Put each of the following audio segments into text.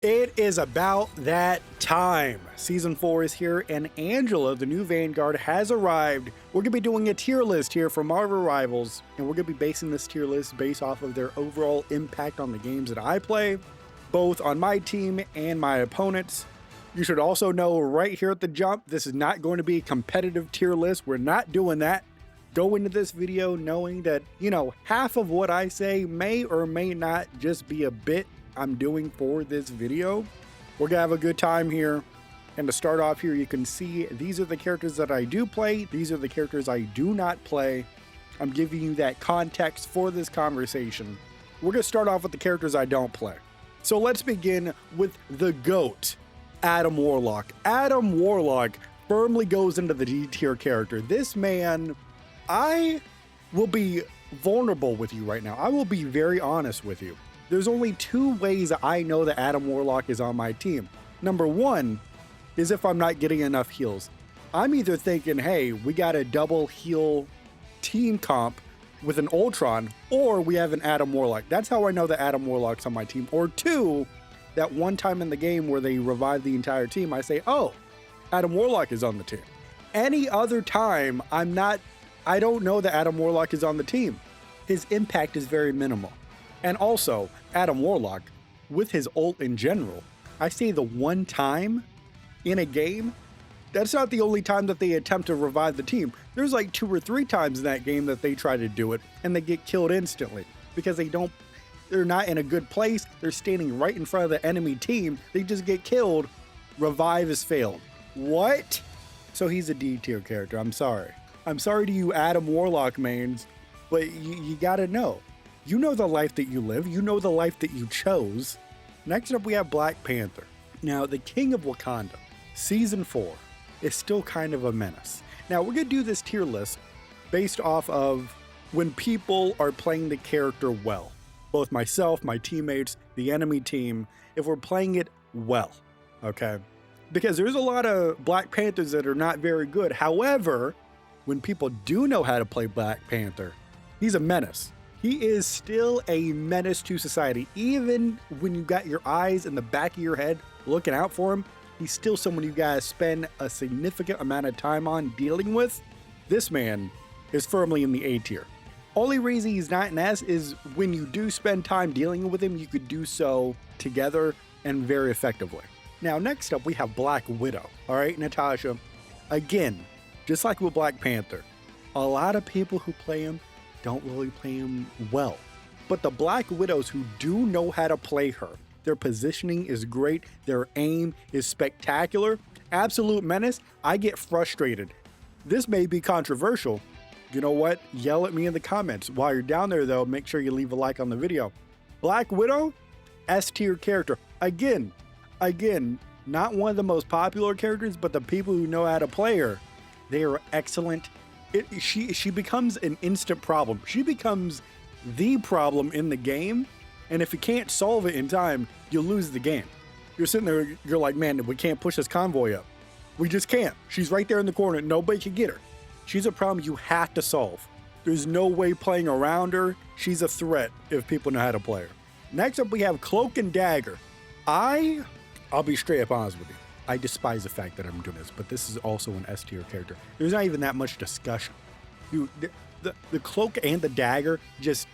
It is about that time. Season 4 is here, and Angela, the new Vanguard, has arrived. We're going to be doing a tier list here for Marvel Rivals, and we're going to be basing this tier list based off of their overall impact on the games that I play, both on my team and my opponents. You should also know right here at the jump, this is not going to be a competitive tier list. We're not doing that. Go into this video knowing that, half of what I say may or may not just be a bit I'm doing for this video. We're gonna have a good time here. And to start off here, you can see these are the characters that I do play. These are the characters I do not play. I'm giving you that context for this conversation. We're gonna start off with the characters I don't play. So let's begin with the GOAT, Adam Warlock. Adam Warlock firmly goes into the D tier character. This man, I will be vulnerable with you right now. I will be very honest with you. There's only two ways I know that Adam Warlock is on my team. Number one is if I'm not getting enough heals. I'm either thinking, hey, we got a double heal team comp with an Ultron, or we have an Adam Warlock. That's how I know that Adam Warlock's on my team. Or two, that one time in the game where they revive the entire team, I say, oh, Adam Warlock is on the team. Any other time, I don't know that Adam Warlock is on the team. His impact is very minimal. And also, Adam Warlock, with his ult in general, I say the one time in a game, that's not the only time that they attempt to revive the team. There's like 2 or 3 times in that game that they try to do it, and they get killed instantly because they're not in a good place. They're standing right in front of the enemy team. They just get killed. Revive has failed. What? So he's a D tier character. I'm sorry. I'm sorry to you Adam Warlock mains, but you gotta know. You know the life that you live. You know the life that you chose. Next up, we have Black Panther. Now, the King of Wakanda, Season 4, is still kind of a menace. Now, we're going to do this tier list based off of when people are playing the character well. Both myself, my teammates, the enemy team, if we're playing it well, okay? Because there's a lot of Black Panthers that are not very good. However, when people do know how to play Black Panther, he's a menace. He is still a menace to society. Even when you got your eyes in the back of your head looking out for him, he's still someone you guys spend a significant amount of time on dealing with. This man is firmly in the A tier. Only reason he's not an S is when you do spend time dealing with him, you could do so together and very effectively. Now, next up, we have Black Widow. All right, Natasha. Again, just like with Black Panther, a lot of people who play him don't really play him well. But the Black Widows who do know how to play her, their positioning is great, their aim is spectacular, absolute menace. I get frustrated. This may be controversial. You know what? Yell at me in the comments. While you're down there though, make sure you leave a like on the video. Black Widow, S tier character. Again, not one of the most popular characters, but the people who know how to play her, they are excellent. She becomes an instant problem. She becomes the problem in the game, and if you can't solve it in time, you'll lose the game. You're sitting there, you're like, man, we can't push this convoy up. We just can't. She's right there in the corner. Nobody can get her. She's a problem you have to solve. There's no way playing around her. She's a threat if people know how to play her. Next up, we have Cloak and Dagger. I'll be straight up honest with you. I despise the fact that I'm doing this, but this is also an S tier character. There's not even that much discussion. The Cloak and the Dagger just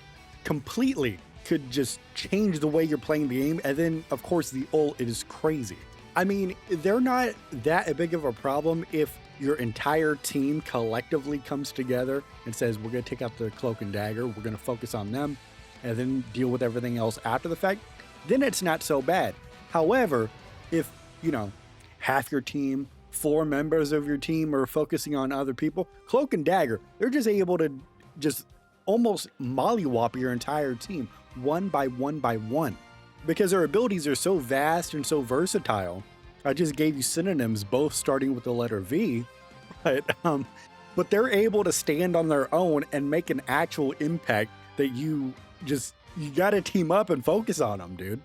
completely could just change the way you're playing the game. And then, of course, the ult is crazy. I mean, they're not that big of a problem if your entire team collectively comes together and says, we're going to take out the Cloak and Dagger, we're going to focus on them, and then deal with everything else after the fact. Then it's not so bad. However, if, half your team, 4 members of your team are focusing on other people, Cloak and Dagger, they're just able to just almost mollywop your entire team one by one. Because their abilities are so vast and so versatile. I just gave you synonyms, both starting with the letter V, but they're able to stand on their own and make an actual impact that you gotta team up and focus on them, dude.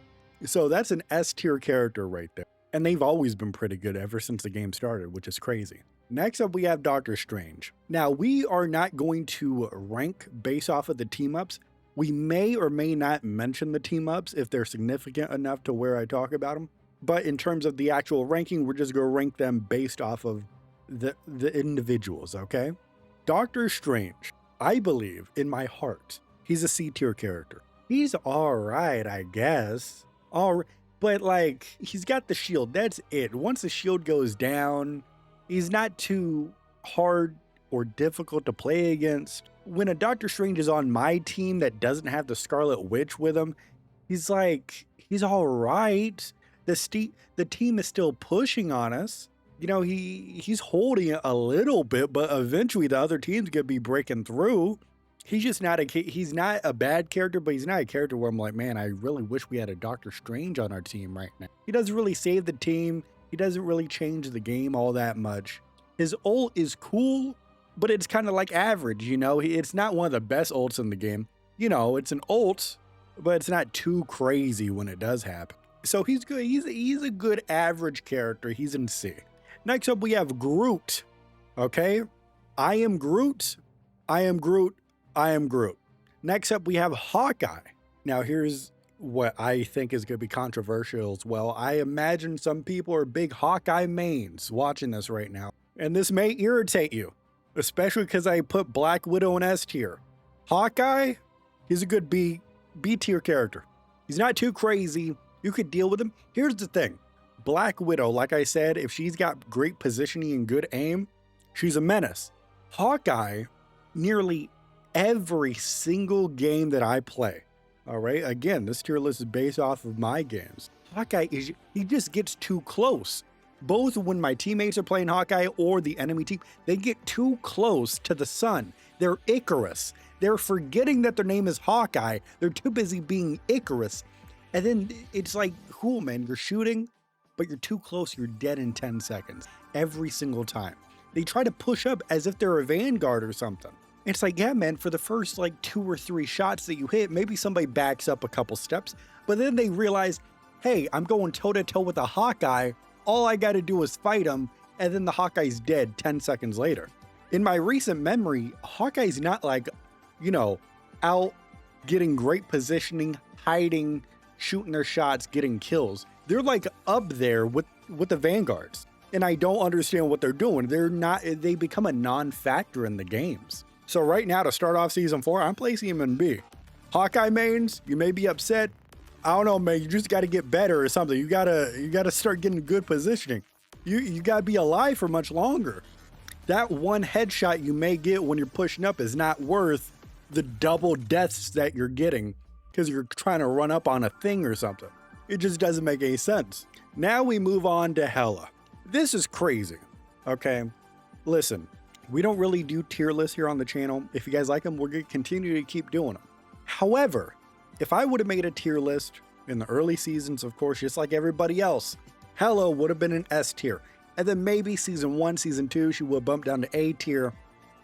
So that's an S tier character right there. And they've always been pretty good ever since the game started, which is crazy. Next up, we have Doctor Strange. Now, we are not going to rank based off of the team ups, We may or may not mention the team ups if they're significant enough to where I talk about them. But in terms of the actual ranking, we're just going to rank them based off of the individuals, okay? Doctor Strange, I believe in my heart, he's a C tier character. He's all right, I guess. But like, he's got the shield. That's it. Once the shield goes down, he's not too hard or difficult to play against. When a Doctor Strange is on my team that doesn't have the Scarlet Witch with him, he's all right. The team is still pushing on us. You know, he's holding it a little bit, but eventually the other team's gonna be breaking through. He's not a bad character, but he's not a character where I'm like, man, I really wish we had a Doctor Strange on our team right now. He doesn't really save the team. He doesn't really change the game all that much. His ult is cool, but it's kind of like average, you know? It's not one of the best ults in the game. You know, it's an ult, but it's not too crazy when it does happen. So he's good. He's a good average character. He's in C. Next up, we have Groot. Okay? I am Groot. I am Groot. I am Groot. Next up, we have Hawkeye. Now, here's what I think is going to be controversial as well. I imagine some people are big Hawkeye mains watching this right now. And this may irritate you, especially because I put Black Widow in S tier. Hawkeye, he's a good B tier character. He's not too crazy. You could deal with him. Here's the thing. Black Widow, like I said, if she's got great positioning and good aim, she's a menace. Hawkeye, nearly every single game that I play, all right? Again, this tier list is based off of my games. Hawkeye, he just gets too close. Both when my teammates are playing Hawkeye or the enemy team, they get too close to the sun. They're Icarus. They're forgetting that their name is Hawkeye. They're too busy being Icarus. And then it's like, cool, man, you're shooting, but you're too close, you're dead in 10 seconds. Every single time. They try to push up as if they're a Vanguard or something. It's like, yeah, man, for the first like 2 or 3 shots that you hit, maybe somebody backs up a couple steps, but then they realize, hey, I'm going toe-to-toe with a Hawkeye. All I got to do is fight him, and then the Hawkeye's dead 10 seconds later. In my recent memory, Hawkeye's not like, you know, out getting great positioning, hiding, shooting their shots, getting kills. They're like up there with the Vanguards. And I don't understand what they're doing. They become a non-factor in the games. So right now, to start off season 4, I'm placing him in B. Hawkeye mains, you may be upset. I don't know, man, you just got to get better or something. You gotta start getting good positioning. You gotta be alive for much longer. That one headshot you may get when you're pushing up is not worth the double deaths that you're getting because you're trying to run up on a thing or something. It just doesn't make any sense. Now we move on to Hela. This is crazy, okay? Listen, we don't really do tier lists here on the channel. If you guys like them, we're going to continue to keep doing them. However, if I would have made a tier list in the early seasons, of course, just like everybody else, Hela would have been an S tier. And then maybe season 1, season 2, she would bump down to A tier.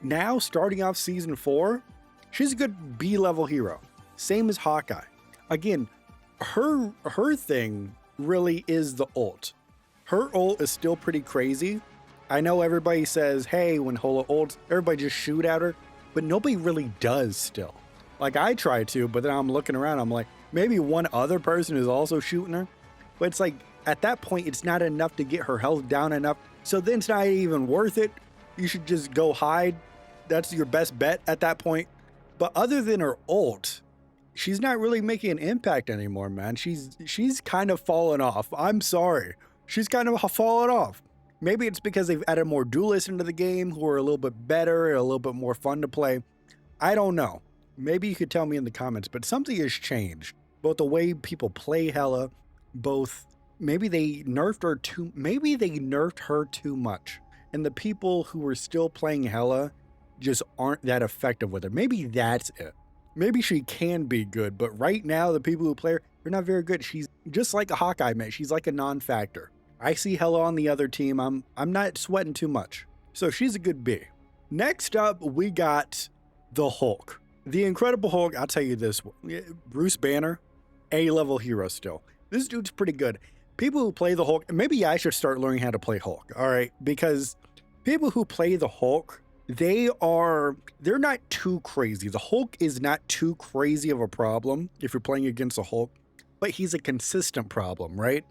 Now, starting off season 4, she's a good B-level hero. Same as Hawkeye. Again, her thing really is the ult. Her ult is still pretty crazy. I know everybody says, hey, when Hela ults, everybody just shoot at her, but nobody really does still. Like, I try to, but then I'm looking around, I'm like, maybe one other person is also shooting her, but it's like, at that point, it's not enough to get her health down enough, so then it's not even worth it. You should just go hide. That's your best bet at that point. But other than her ult, she's not really making an impact anymore, man. She's kind of fallen off. I'm sorry. She's kind of fallen off. Maybe it's because they've added more duelists into the game who are a little bit better, a little bit more fun to play. I don't know. Maybe you could tell me in the comments, but something has changed. Both the way people play Hela, maybe they nerfed her too much. And the people who are still playing Hela just aren't that effective with her. Maybe that's it. Maybe she can be good, but right now the people who play her, they're not very good. She's just like a Hawkeye, man. She's like a non-factor. I see Hela on the other team. I'm not sweating too much. So she's a good B. Next up, we got the Hulk. The Incredible Hulk, I'll tell you this, Bruce Banner, A-level hero still. This dude's pretty good. People who play the Hulk, maybe I should start learning how to play Hulk, all right? Because people who play the Hulk they're not too crazy. The Hulk is not too crazy of a problem if you're playing against a Hulk, but he's a consistent problem, right?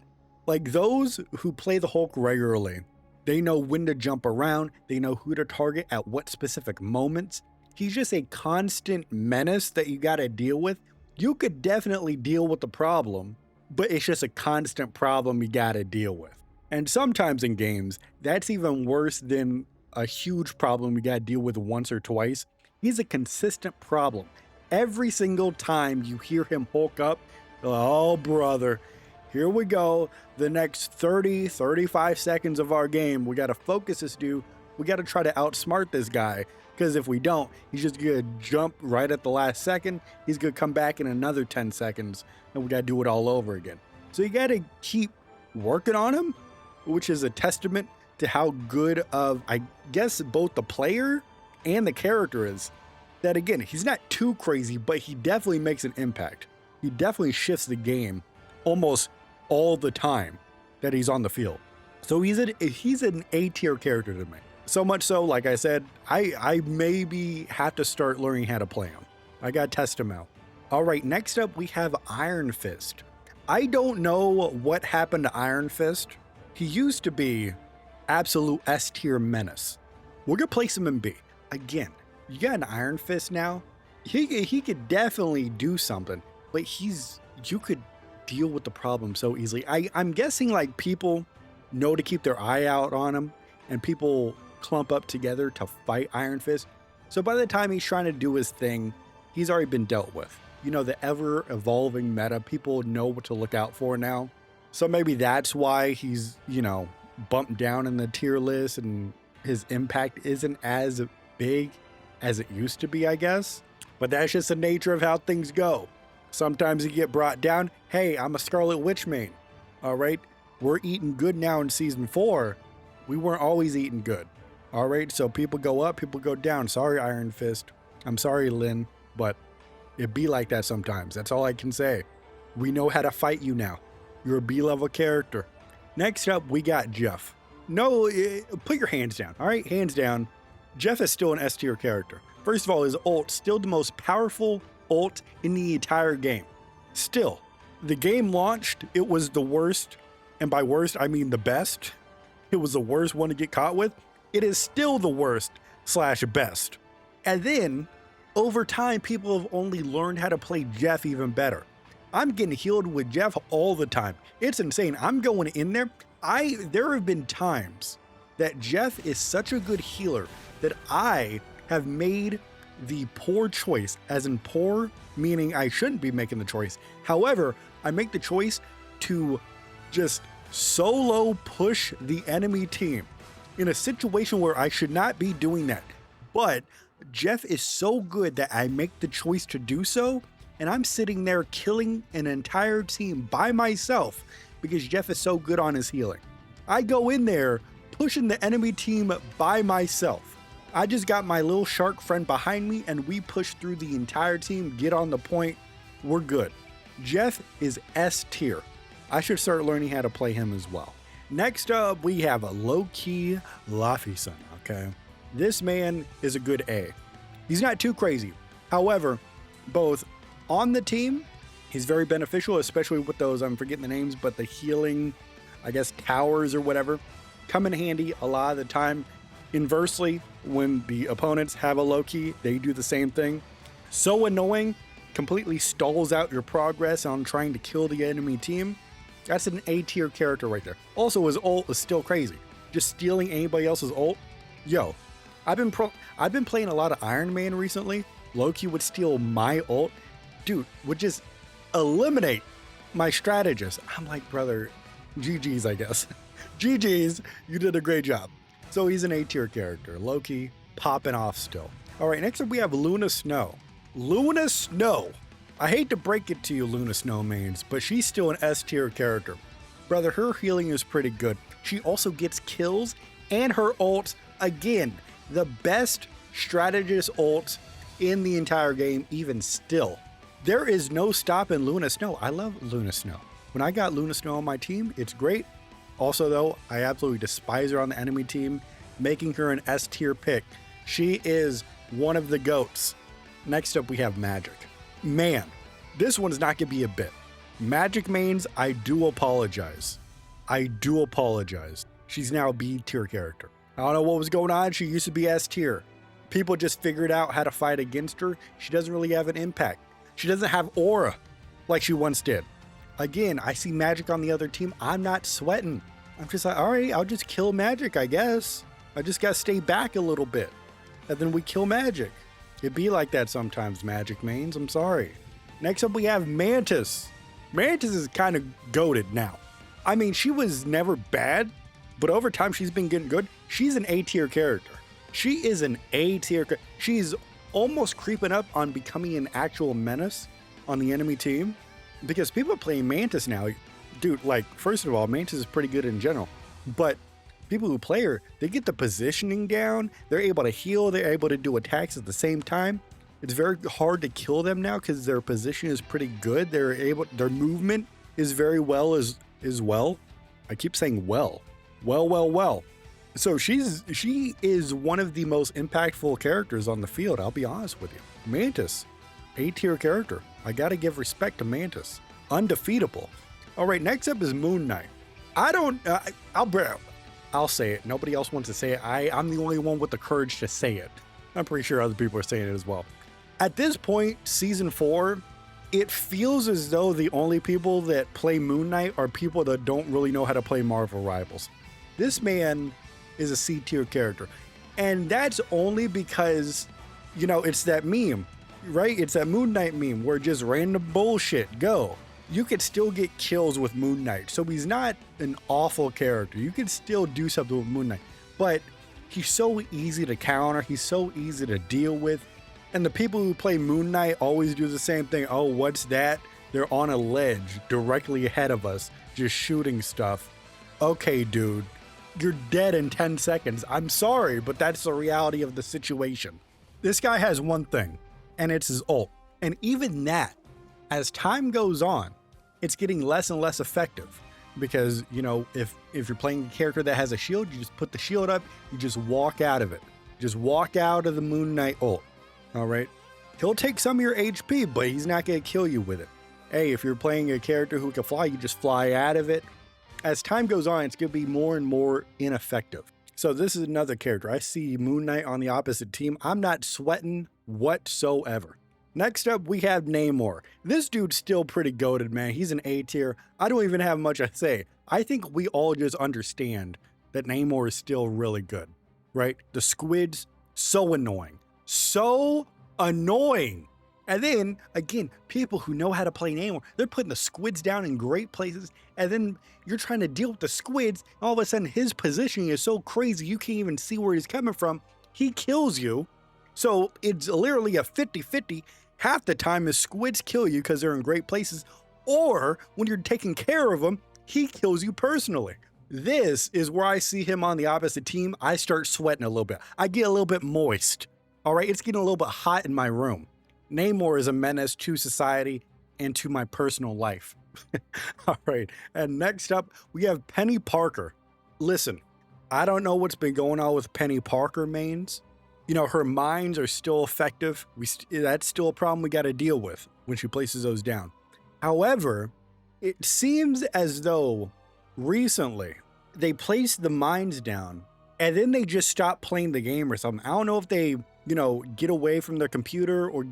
Like those who play the Hulk regularly, they know when to jump around, they know who to target at what specific moments. He's just a constant menace that you gotta deal with. You could definitely deal with the problem, but it's just a constant problem you gotta deal with. And sometimes in games, that's even worse than a huge problem you gotta deal with once or twice. He's a consistent problem. Every single time you hear him Hulk up, oh brother, here we go. The next 30, 35 seconds of our game, we gotta focus this dude. We gotta try to outsmart this guy. Because if we don't, he's just gonna jump right at the last second. He's gonna come back in another 10 seconds and we gotta do it all over again. So you gotta keep working on him, which is a testament to how good of, I guess, both the player and the character is. That again, he's not too crazy, but he definitely makes an impact. He definitely shifts the game almost all the time that he's on the field. So he's an A tier character to me. So much so, like I said, I maybe have to start learning how to play him. I gotta test him out. All right, next up we have Iron Fist. I don't know what happened to Iron Fist. He used to be absolute S tier menace. We're gonna place him in B. Again, you got an Iron Fist now. He could definitely do something, but you could deal with the problem so easily. I'm guessing like people know to keep their eye out on him and people clump up together to fight Iron Fist. So by the time he's trying to do his thing, he's already been dealt with. You know, the ever evolving meta, people know what to look out for now. So maybe that's why he's, bumped down in the tier list and his impact isn't as big as it used to be, I guess. But that's just the nature of how things go. Sometimes you get brought down. Hey, I'm a Scarlet Witch main. All right. We're eating good now in season 4. We weren't always eating good. All right. So people go up, people go down. Sorry, Iron Fist. I'm sorry, Lynn, but it be like that sometimes. That's all I can say. We know how to fight you now. You're a B-level character. Next up, we got Jeff. No, put your hands down. All right. Hands down. Jeff is still an S tier character. First of all, his ult still the most powerful ult in the entire game. Still, the game launched, it was the worst, and by worst I mean the best. It was the worst one to get caught with. It is still the worst / best. And then over time, people have only learned how to play Jeff even better. I'm getting healed with Jeff all the time. It's insane. I'm going in there. There have been times that Jeff is such a good healer that I have made the poor choice, as in poor, meaning I shouldn't be making the choice. However, I make the choice to just solo push the enemy team in a situation where I should not be doing that. But Jeff is so good that I make the choice to do so, and I'm sitting there killing an entire team by myself because Jeff is so good on his healing. I go in there pushing the enemy team by myself. I just got my little shark friend behind me and we push through the entire team, get on the point, we're good. Jeff is S tier. I should start learning how to play him as well. Next up, we have a low-key Laufey-san, okay? This man is a good A. He's not too crazy. However, both on the team, he's very beneficial, especially with those, I'm forgetting the names, but the healing, I guess, towers or whatever, come in handy a lot of the time. Inversely, when the opponents have a low-key, they do the same thing. So annoying, completely stalls out your progress on trying to kill the enemy team. That's an A tier character right there. Also, his ult is still crazy. Just stealing anybody else's ult. Yo, I've been playing a lot of Iron Man recently. Loki would steal my ult. Dude, would just eliminate my strategist. I'm like, brother, GG's, I guess. GG's, you did a great job. So he's an A tier character. Loki popping off still. All right, next up we have Luna Snow. Luna Snow. I hate to break it to you, Luna Snow mains, but she's still an S tier character. Brother, her healing is pretty good. She also gets kills, and her ult, again, the best strategist ult in the entire game, even still. There is no stopping Luna Snow. I love Luna Snow. When I got Luna Snow on my team, it's great. Also though, I absolutely despise her on the enemy team, making her an S tier pick She is one of the GOATs. Next up, we have Magic. Man, this one's not gonna be a bit. Magic mains, I do apologize. I do apologize. She's now a B tier character. I don't know what was going on. She used to be S tier. People just figured out how to fight against her. She doesn't really have an impact. She doesn't have aura like she once did. Again, I see Magic on the other team. I'm not sweating. I'm just like, all right, I'll just kill Magic, I guess. I just gotta stay back a little bit. And then we kill Magic. It be like that sometimes, Magic mains. I'm sorry. Next up, we have Mantis. Mantis is kind of goated now. I mean, she was never bad, but over time she's been getting good. She's an A tier character. She is an A tier. She's almost creeping up on becoming an actual menace on the enemy team because people are playing Mantis now. Dude, like, first of all, Mantis is pretty good in general, but people who play her, they get the positioning down. They're able to heal. They're able to do attacks at the same time. It's very hard to kill them now because their position is pretty good. Their movement is very well as well. I keep saying well. So she is one of the most impactful characters on the field. I'll be honest with you. Mantis, A tier character. I gotta give respect to Mantis. Undefeatable. All right, next up is Moon Knight. I'll say it. Nobody else wants to say it. I'm the only one with the courage to say it. I'm pretty sure other people are saying it as well. At this point, season 4, it feels as though the only people that play Moon Knight are people that don't really know how to play Marvel Rivals. This man is a C tier character. And that's only because, it's that meme, right? It's that Moon Knight meme where just random bullshit go. You could still get kills with Moon Knight. So he's not an awful character. You can still do something with Moon Knight. But he's so easy to counter. He's so easy to deal with. And the people who play Moon Knight always do the same thing. Oh, what's that? They're on a ledge directly ahead of us, just shooting stuff. Okay, dude, you're dead in 10 seconds. I'm sorry, but that's the reality of the situation. This guy has one thing, and it's his ult. And even that, as time goes on, it's getting less and less effective. Because, if you're playing a character that has a shield, you just put the shield up, you just walk out of it. Just walk out of the Moon Knight ult. All right. He'll take some of your HP, but he's not going to kill you with it. Hey, if you're playing a character who can fly, you just fly out of it. As time goes on, it's going to be more and more ineffective. So this is another character. I see Moon Knight on the opposite team. I'm not sweating whatsoever. Next up, we have Namor. This dude's still pretty goated, man. He's an A tier. I don't even have much to say. I think we all just understand that Namor is still really good, right? The squids, so annoying. So annoying. And then, again, people who know how to play Namor, they're putting the squids down in great places, and then you're trying to deal with the squids, and all of a sudden his positioning is so crazy you can't even see where he's coming from. He kills you. So it's literally a 50-50. Half the time the squids kill you because they're in great places, or when you're taking care of them, he kills you personally. This is where I see him on the opposite team. I start sweating a little bit. I get a little bit moist. All right, it's getting a little bit hot in my room. Namor is a menace to society and to my personal life. All right, and next up, we have Penny Parker. Listen, I don't know what's been going on with Penny Parker mains. Her mines are still effective. That's still a problem we got to deal with when she places those down. However, it seems as though recently they placed the mines down and then they just stopped playing the game or something. I don't know if they get away from their computer or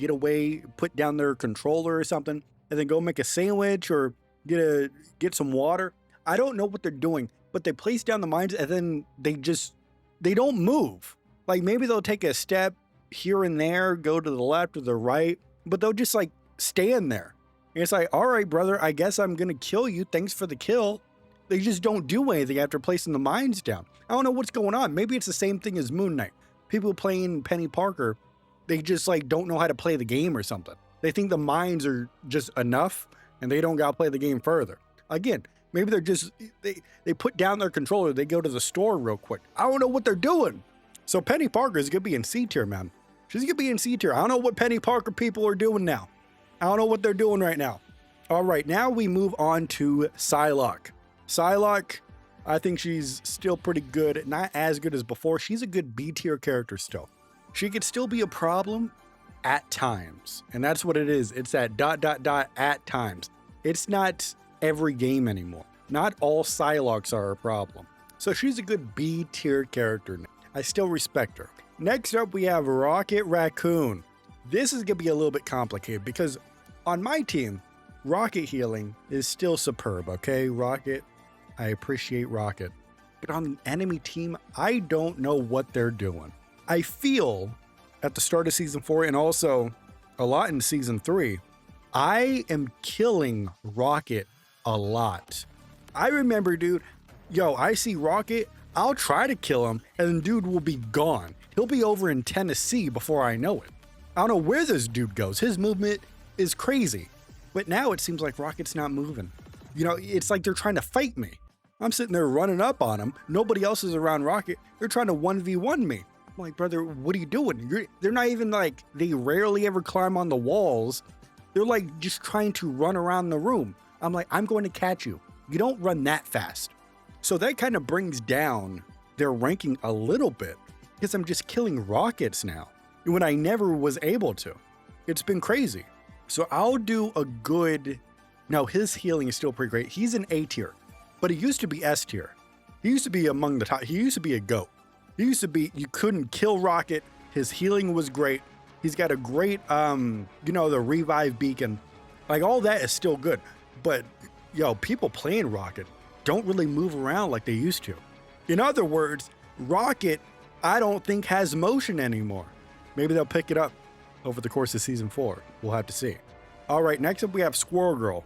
put down their controller or something, and then go make a sandwich or get some water. I don't know what they're doing, but they place down the mines and then they don't move. Like maybe they'll take a step here and there, go to the left or the right, but they'll just like stand there. And it's like, all right, brother, I guess I'm going to kill you. Thanks for the kill. They just don't do anything after placing the mines down. I don't know what's going on. Maybe it's the same thing as Moon Knight. People playing Penny Parker, they just like don't know how to play the game or something. They think the mines are just enough and they don't got to play the game further. Again, maybe they're just, they put down their controller. They go to the store real quick. I don't know what they're doing. So Penny Parker is going to be in C tier, man. She's going to be in C tier. I don't know what Penny Parker people are doing now. I don't know what they're doing right now. All right, now we move on to Psylocke. Psylocke, I think she's still pretty good. Not as good as before. She's a good B tier character still. She could still be a problem at times. And that's what it is. It's that ... at times. It's not every game anymore. Not all Psylocks are a problem. So she's a good B tier character. I still respect her. Next up, we have Rocket Raccoon. This is gonna be a little bit complicated because on my team, Rocket healing is still superb, okay? Rocket, I appreciate Rocket. But on the enemy team, I don't know what they're doing. I feel at the start of season 4 and also a lot in season 3, I am killing Rocket a lot. I remember, dude, I see Rocket, I'll try to kill him, and then dude will be gone. He'll be over in Tennessee before I know it. I don't know where this dude goes. His movement is crazy. But now it seems like Rocket's not moving. It's like they're trying to fight me. I'm sitting there running up on him. Nobody else is around Rocket. They're trying to 1v1 me. I'm like, brother, what are you doing? They're not even like, they rarely ever climb on the walls. They're like just trying to run around the room. I'm like, I'm going to catch you. You don't run that fast. So that kind of brings down their ranking a little bit because I'm just killing Rockets now when I never was able to. It's been crazy. So I'll do a good, now his healing is still pretty great. He's an A tier, but he used to be S tier. He used to be among the top. He used to be a GOAT. He used to be, you couldn't kill Rocket. His healing was great. He's got a great, the revive beacon. Like all that is still good. But people playing Rocket don't really move around like they used to. In other words, Rocket, I don't think has motion anymore. Maybe they'll pick it up over the course of season 4. We'll have to see. All right, next up we have Squirrel Girl.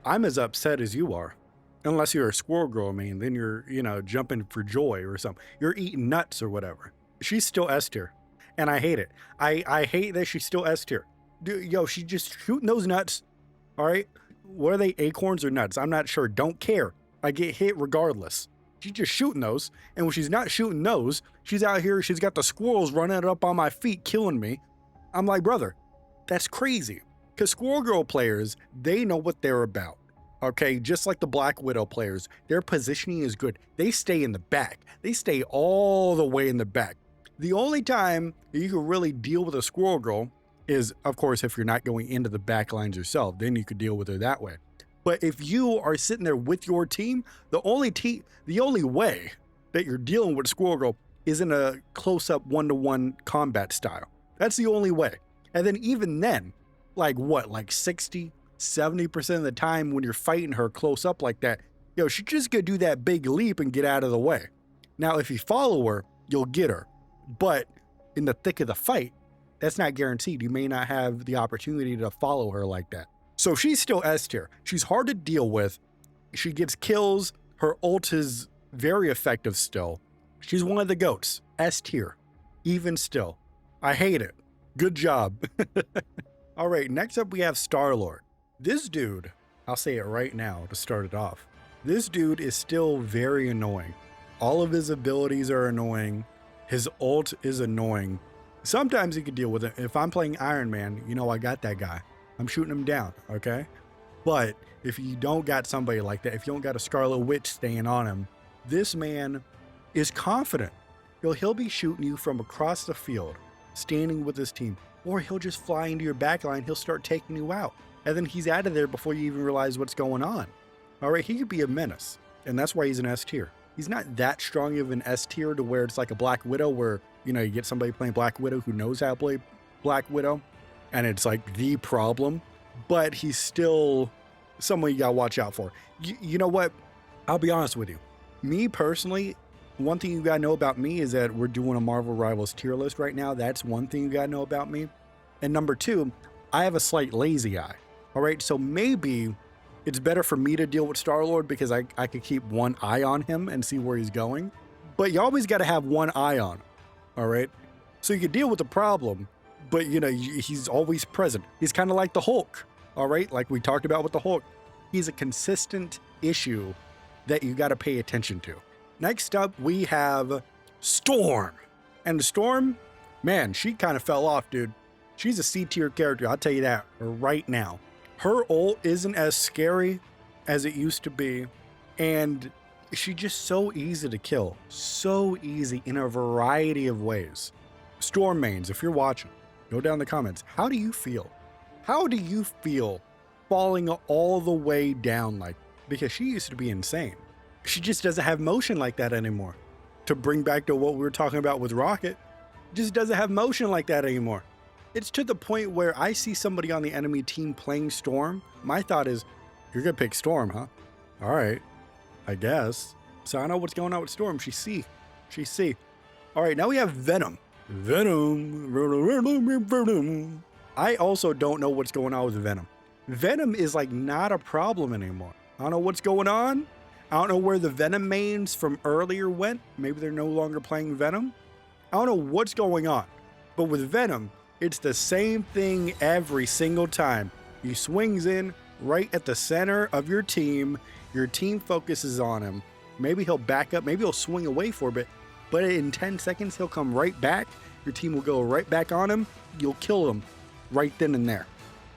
I'm as upset as you are. Unless you're a Squirrel Girl, then you're, jumping for joy or something. You're eating nuts or whatever. She's still S tier. And I hate it. I hate that she's still S tier. She's just shooting those nuts. All right? What are they, acorns or nuts? I'm not sure. Don't care. I get hit regardless. She's just shooting those. And when she's not shooting those, she's out here, she's got the squirrels running up on my feet, killing me. I'm like, brother, that's crazy. Because Squirrel Girl players, they know what they're about. Okay, just like the Black Widow players, their positioning is good. They stay in the back. They stay all the way in the back. The only time you can really deal with a Squirrel Girl is, of course, if you're not going into the back lines yourself, then you could deal with her that way. But if you are sitting there with your team, the only way that you're dealing with Squirrel Girl is in a close-up one-to-one combat style. That's the only way. And then even then, like 60, 70% of the time when you're fighting her close up like that, she's just gonna do that big leap and get out of the way. Now, if you follow her, you'll get her. But in the thick of the fight, that's not guaranteed. You may not have the opportunity to follow her like that. So she's still S tier. She's hard to deal with. She gets kills. Her ult is very effective still. She's one of the GOATs. S tier. Even still. I hate it. Good job. All right, next up we have Star-Lord. This dude, I'll say it right now to start it off. This dude is still very annoying. All of his abilities are annoying. His ult is annoying. Sometimes you can deal with it. If I'm playing Iron Man, I got that guy. I'm shooting him down, okay? But if you don't got somebody like that, if you don't got a Scarlet Witch staying on him, this man is confident. He'll be shooting you from across the field, standing with his team, or he'll just fly into your backline. He'll start taking you out. And then he's out of there before you even realize what's going on. All right, he could be a menace. And that's why he's an S tier. He's not that strong of an S tier to where it's like a Black Widow where, you get somebody playing Black Widow who knows how to play Black Widow. And it's like the problem. But he's still someone you gotta watch out for. You know what? I'll be honest with you. Me personally, one thing you gotta know about me is that we're doing a Marvel Rivals tier list right now. That's one thing you gotta know about me. And number two, I have a slight lazy eye. All right, so maybe it's better for me to deal with Star-Lord because I could keep one eye on him and see where he's going. But you always got to have one eye on him, all right? So you can deal with the problem, but, he's always present. He's kind of like the Hulk, all right? Like we talked about with the Hulk. He's a consistent issue that you got to pay attention to. Next up, we have Storm. And Storm, man, she kind of fell off, dude. She's a C tier character, I'll tell you that right now. Her ult isn't as scary as it used to be, and she's just so easy to kill. So easy in a variety of ways. Storm mains, if you're watching, go down in the comments. How do you feel? How do you feel falling all the way down like, because she used to be insane. She just doesn't have motion like that anymore. To bring back to what we were talking about with Rocket, just doesn't have motion like that anymore. It's to the point where I see somebody on the enemy team playing Storm. My thought is, you're gonna pick Storm, huh? All right, I guess. So I know what's going on with Storm. She's C. She's C. All right, now we have Venom. Venom. I also don't know what's going on with Venom. Venom is like not a problem anymore. I don't know what's going on. I don't know where the Venom mains from earlier went. Maybe they're no longer playing Venom. I don't know what's going on. But with Venom, it's the same thing every single time. He swings in right at the center of your team. Your team focuses on him. Maybe he'll back up. Maybe he'll swing away for a bit. But in 10 seconds, he'll come right back. Your team will go right back on him. You'll kill him right then and there.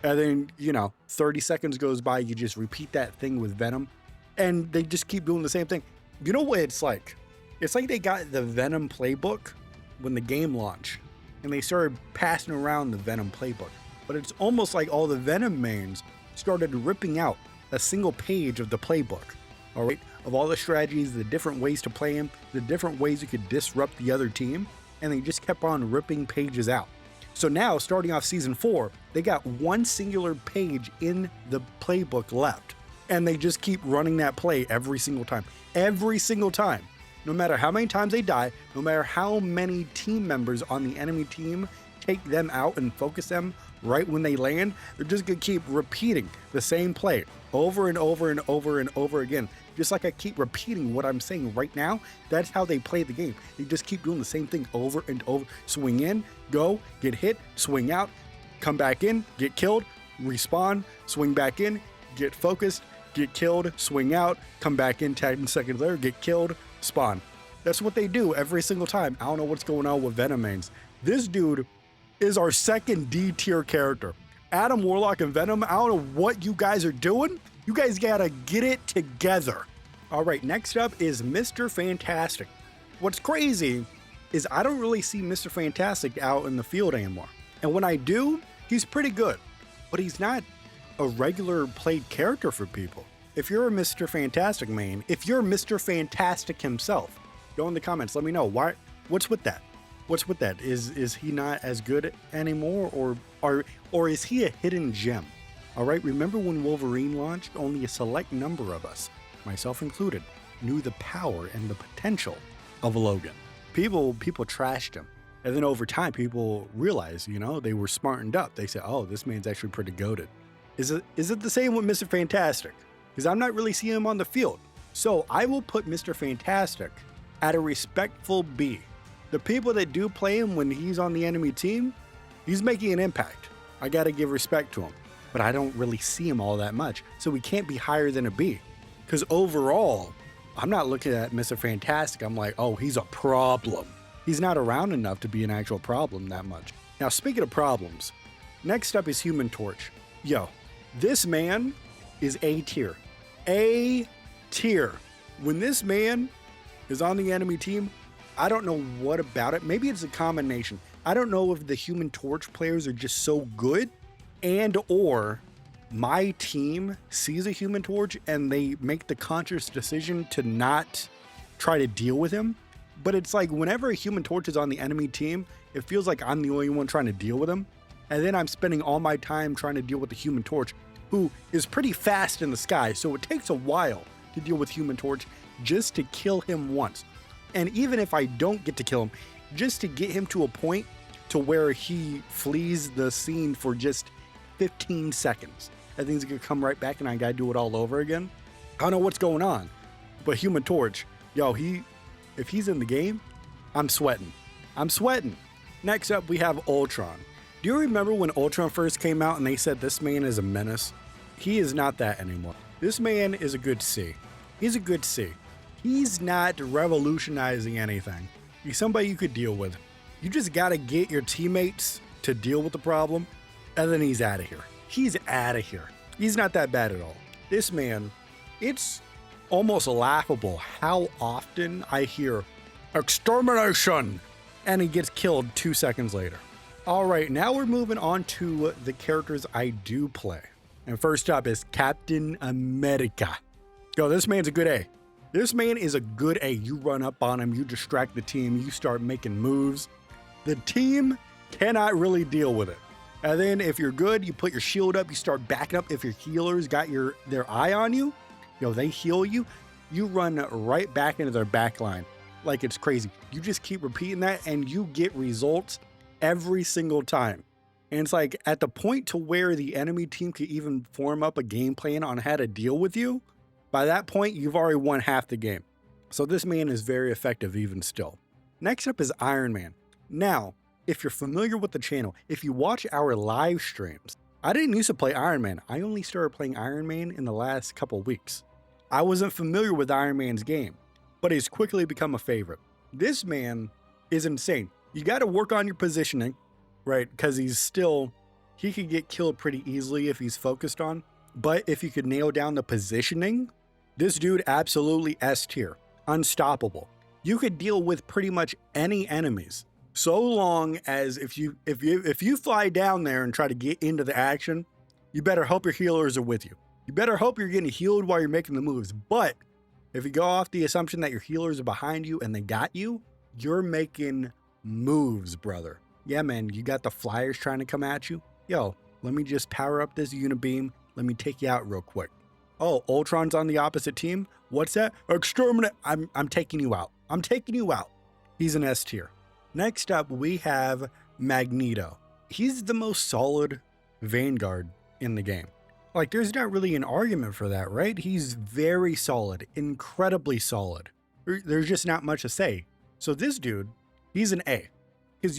And then, 30 seconds goes by. You just repeat that thing with Venom. And they just keep doing the same thing. You know what it's like? It's like they got the Venom playbook when the game launched. And they started passing around the Venom playbook. But it's almost like all the Venom mains started ripping out a single page of the playbook. All right? Of all the strategies, the different ways to play him, the different ways you could disrupt the other team. And they just kept on ripping pages out. So now, starting off season 4, they got one singular page in the playbook left. And they just keep running that play every single time. Every single time. No matter how many times they die, no matter how many team members on the enemy team take them out and focus them right when they land, they're just gonna keep repeating the same play over and over and over and over again. Just like I keep repeating what I'm saying right now, that's how they play the game. They just keep doing the same thing over and over. Swing in, go, get hit, swing out, come back in, get killed, respawn, swing back in, get focused, get killed, swing out, come back in 10 seconds later, get killed, spawn. That's what they do every single time. I don't know what's going on with Venom mains. This dude is our second D tier character. Adam Warlock and Venom, I don't know what you guys are doing. You guys gotta get it together. All right, next up is Mr. Fantastic. What's crazy is I don't really see Mr. Fantastic out in the field anymore. And when I do, he's pretty good, but he's not a regular played character for people. If you're a Mr. Fantastic main, if you're Mr. Fantastic himself, go in the comments, let me know why. What's with that? What's with that? Is he not as good anymore, or is he a hidden gem? All right, remember when Wolverine launched, only a select number of us, myself included, knew the power and the potential of Logan. People trashed him. And then over time, people realized, they were smartened up. They said, oh, this man's actually pretty goated. Is it the same with Mr. Fantastic? Because I'm not really seeing him on the field. So I will put Mr. Fantastic at a respectful B. The people that do play him when he's on the enemy team, he's making an impact. I got to give respect to him. But I don't really see him all that much. So we can't be higher than a B. Because overall, I'm not looking at Mr. Fantastic. I'm like, oh, he's a problem. He's not around enough to be an actual problem that much. Now, speaking of problems, next up is Human Torch. Yo, this man is A tier. A tier. When this man is on the enemy team, I don't know what about it. Maybe it's a combination. I don't know if the Human Torch players are just so good and or my team sees a Human Torch and they make the conscious decision to not try to deal with him. But it's like whenever a Human Torch is on the enemy team, it feels like I'm the only one trying to deal with him. And then I'm spending all my time trying to deal with the Human Torch, who is pretty fast in the sky. So it takes a while to deal with Human Torch just to kill him once. And even if I don't get to kill him, just to get him to a point to where he flees the scene for just 15 seconds. I think he's gonna come right back and I gotta do it all over again. I don't know what's going on, but Human Torch, yo, if he's in the game, I'm sweating. I'm sweating. Next up, we have Ultron. Do you remember when Ultron first came out and they said this man is a menace? He is not that anymore. This man is a good C. He's a good C. He's not revolutionizing anything. He's somebody you could deal with. You just gotta get your teammates to deal with the problem, and then he's out of here. He's out of here. He's not that bad at all. This man, it's almost laughable how often I hear extermination, and he gets killed 2 seconds later. All right, now we're moving on to the characters I do play. And first up is Captain America. Yo, this man's a good A. This man is a good A. You run up on him, you distract the team, you start making moves. The team cannot really deal with it. And then if you're good, you put your shield up, you start backing up. If your healers got their eye on you, they heal you, you run right back into their back line like it's crazy. You just keep repeating that and you get results every single time. And it's like at the point to where the enemy team could even form up a game plan on how to deal with you, by that point, you've already won half the game. So this man is very effective even still. Next up is Iron Man. Now, if you're familiar with the channel, if you watch our live streams, I didn't used to play Iron Man. I only started playing Iron Man in the last couple weeks. I wasn't familiar with Iron Man's game, but he's quickly become a favorite. This man is insane. You got to work on your positioning, right? Because he could get killed pretty easily if he's focused on. But if you could nail down the positioning, this dude absolutely S tier, unstoppable. You could deal with pretty much any enemies, so long as if you fly down there and try to get into the action, you better hope your healers are with you. You better hope you're getting healed while you're making the moves. But if you go off the assumption that your healers are behind you and they got you, you're making moves, brother. Yeah, man, you got the flyers trying to come at you. Yo, let me just power up this unibeam. Let me take you out real quick. Oh, Ultron's on the opposite team. What's that? Exterminate. I'm taking you out. I'm taking you out. He's an S tier. Next up, we have Magneto. He's the most solid Vanguard in the game. Like, there's not really an argument for that, right? He's very solid, incredibly solid. There's just not much to say. So this dude, he's an A. Because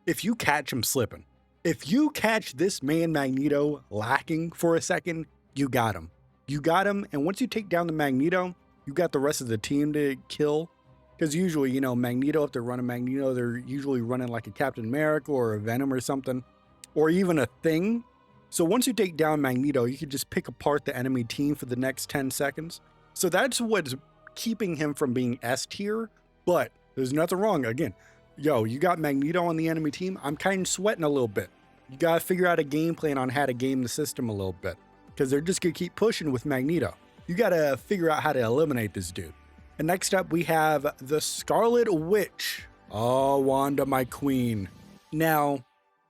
if you catch him slipping, if you catch this man Magneto lacking for a second, you got him. You got him, and once you take down the Magneto, you got the rest of the team to kill. Because usually, Magneto, if they're running Magneto, they're usually running like a Captain America or a Venom or something, or even a Thing. So once you take down Magneto, you can just pick apart the enemy team for the next 10 seconds. So that's what's keeping him from being S tier, but there's nothing wrong. Again, yo, you got Magneto on the enemy team. I'm kind of sweating a little bit. You got to figure out a game plan on how to game the system a little bit, because they're just going to keep pushing with Magneto. You got to figure out how to eliminate this dude. And next up, we have the Scarlet Witch. Oh, Wanda, my queen. Now,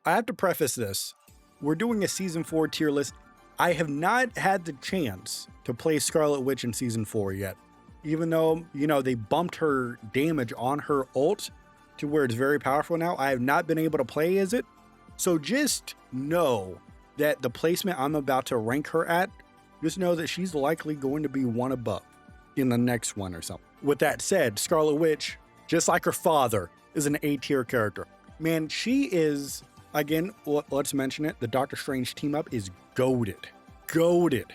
I have to preface this. We're doing a season 4 tier list. I have not had the chance to play Scarlet Witch in season 4 yet. Even though, they bumped her damage on her ult to where it's very powerful now, I have not been able to play as it. So just know that the placement I'm about to rank her at, just know that she's likely going to be one above in the next one or something. With that said, Scarlet Witch, just like her father, is an A tier character. Man, she is, again, let's mention it, the Doctor Strange team up is goated. Goated.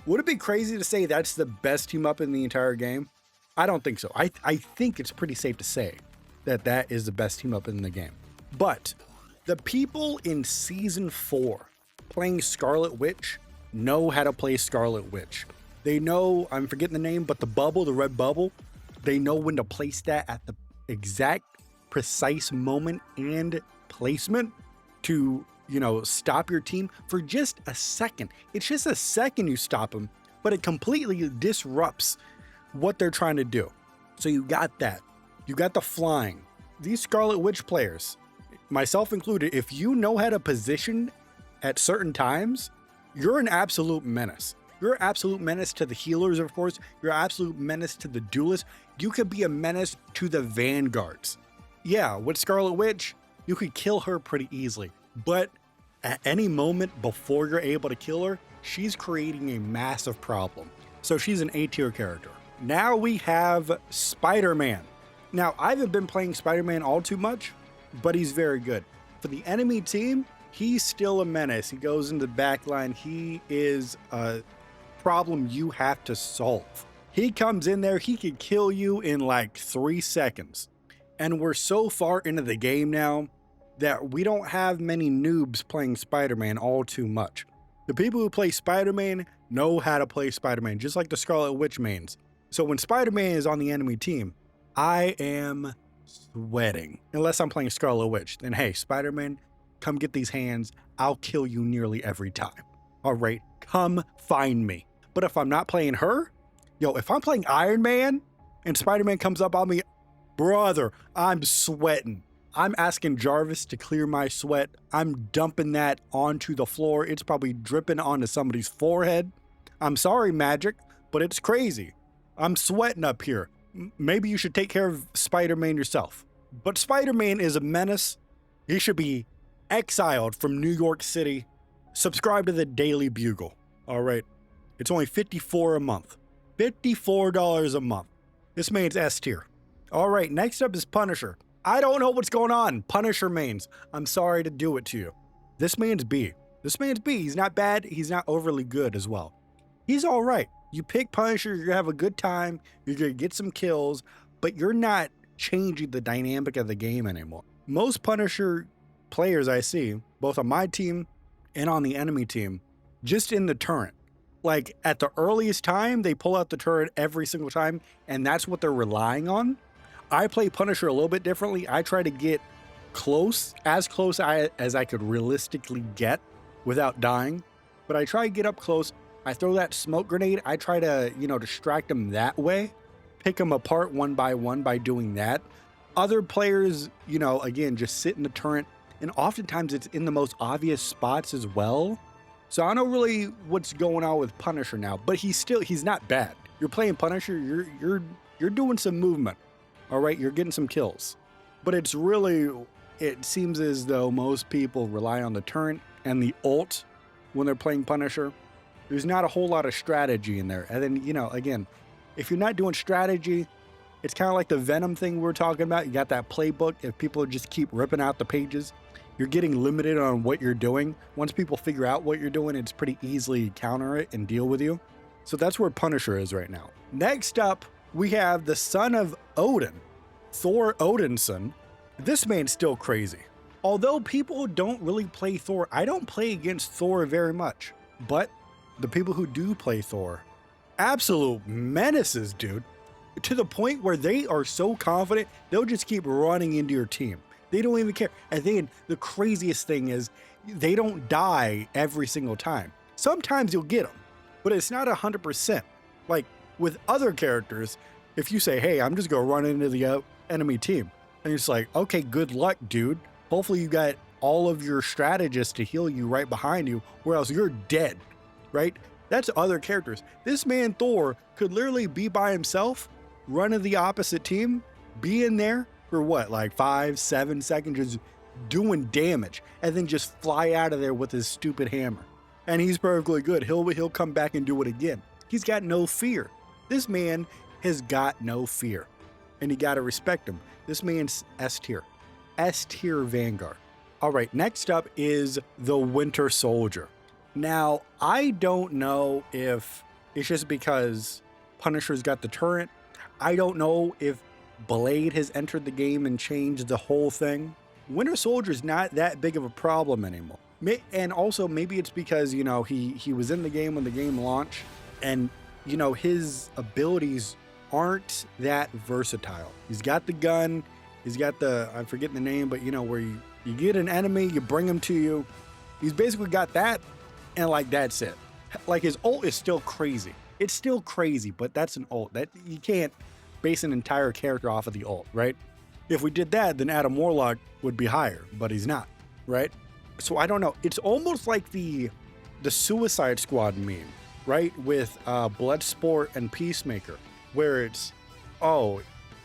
Would it be crazy to say that's the best team up in the entire game? I don't think so. I think it's pretty safe to say that that is the best team up in the game. But the people in season 4 playing Scarlet Witch know how to play Scarlet Witch. They know, I'm forgetting the name, but the red bubble, they know when to place that at the exact precise moment and placement to, stop your team for just a second. It's just a second you stop them, but it completely disrupts what they're trying to do. So you got that. You got the flying. These Scarlet Witch players, myself included, if you know how to position at certain times, you're an absolute menace. You're an absolute menace to the healers, of course. You're an absolute menace to the duelists. You could be a menace to the vanguards. Yeah, with Scarlet Witch, you could kill her pretty easily. But at any moment before you're able to kill her, she's creating a massive problem. So she's an A tier character. Now we have Spider-Man. Now, I haven't been playing Spider-Man all too much, but he's very good. For the enemy team, he's still a menace. He goes into the back line. He is a problem you have to solve. He comes in there, he can kill you in like 3 seconds. And we're so far into the game now that we don't have many noobs playing Spider-Man all too much. The people who play Spider-Man know how to play Spider-Man, just like the Scarlet Witch mains. So when Spider-Man is on the enemy team, I am sweating. Unless I'm playing Scarlet Witch, then hey, Spider-Man, come get these hands. I'll kill you nearly every time. All right, come find me. But if I'm not playing her, yo, if I'm playing Iron Man and Spider-Man comes up on me, brother, I'm sweating. I'm asking Jarvis to clear my sweat. I'm dumping that onto the floor. It's probably dripping onto somebody's forehead. I'm sorry, Magic, but it's crazy. I'm sweating up here. Maybe you should take care of Spider-Man yourself. But Spider-Man is a menace. He should be exiled from New York City. Subscribe to the Daily Bugle. All right. It's only $54 a month. $54 a month. This man's S tier. All right. Next up is Punisher. I don't know what's going on. Punisher mains. I'm sorry to do it to you. This man's B. This man's B. He's not bad. He's not overly good as well. He's all right. You pick Punisher, you're going to have a good time. You're going to get some kills, but you're not changing the dynamic of the game anymore. Most Punisher players I see, both on my team and on the enemy team, just in the turret. Like at the earliest time, they pull out the turret every single time, and that's what they're relying on. I play Punisher a little bit differently. I try to get close as I could realistically get without dying, but I try to get up close. I throw that smoke grenade. I try to, distract them that way, pick them apart one by doing that. Other players, again, just sit in the turret, and oftentimes it's in the most obvious spots as well. So I don't know really what's going on with Punisher now, but he's not bad. You're playing Punisher, you're doing some movement. All right, you're getting some kills. But it seems as though most people rely on the turret and the ult when they're playing Punisher. There's not a whole lot of strategy in there. And then, again, if you're not doing strategy, it's kind of like the Venom thing we were talking about. You got that playbook. If people just keep ripping out the pages, you're getting limited on what you're doing. Once people figure out what you're doing, it's pretty easily counter it and deal with you. So that's where Punisher is right now. Next up, we have the son of Odin, Thor Odinson. This man's still crazy. Although people don't really play Thor, I don't play against Thor very much. But the people who do play Thor, absolute menaces, dude. To the point where they are so confident, they'll just keep running into your team. They don't even care. And then the craziest thing is they don't die every single time. Sometimes you'll get them, but it's not 100%. Like with other characters, if you say, hey, I'm just going to run into the enemy team, and it's like, okay, good luck, dude. Hopefully you got all of your strategists to heal you right behind you, or else you're dead, right? That's other characters. This man, Thor, could literally be by himself, run to the opposite team, be in there for what, like 5-7 seconds, just doing damage, and then just fly out of there with his stupid hammer. And he's perfectly good. He'll come back and do it again. He's got no fear. This man has got no fear. And you gotta respect him. This man's S tier. S tier Vanguard. All right, next up is the Winter Soldier. Now, I don't know if it's just because Punisher's got the turret. I don't know if Blade has entered the game and changed the whole thing. Winter Soldier's not that big of a problem anymore. And also maybe it's because, he was in the game when the game launched, and, his abilities aren't that versatile. He's got the gun, he's got I'm forgetting the name, but where you get an enemy, you bring him to you. He's basically got that, and like that's it. Like his ult is still crazy. It's still crazy, but that's an ult. That you can't base an entire character off of the ult, right? If we did that, then Adam Warlock would be higher, but he's not, right? So I don't know. It's almost like the Suicide Squad meme, right? With Bloodsport and Peacemaker, where it's, oh,